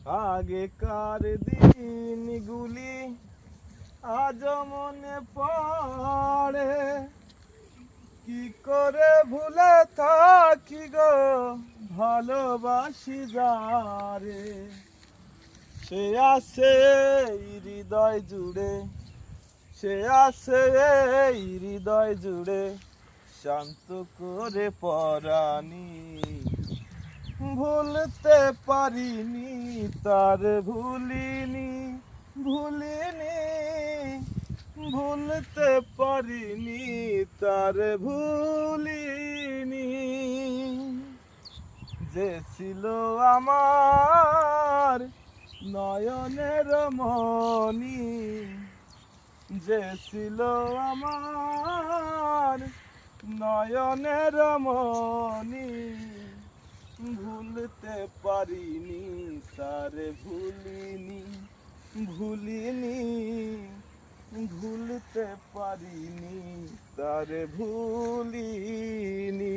আগেকার দিনগুলি আজ মনে পড়ে, কি করে ভুলে থাকি গো ভালোবাসি যারে। সে আছে এই হৃদয় জুড়ে, সে আছে এই হৃদয় জুড়ে, শান্ত করে পরাণী। ভুলতে পারিনি তার ভুলিনি, ভুলিনি ভুলতে পারিনি তার ভুলিনি। যে ছিল আমার নয়নের মনি, যে ছিল আমার নয়নের মনি, ভুলতে পারিনি তারে ভুলিনি, ভুলিনি ভুলতে পারিনি তারে ভুলিনি।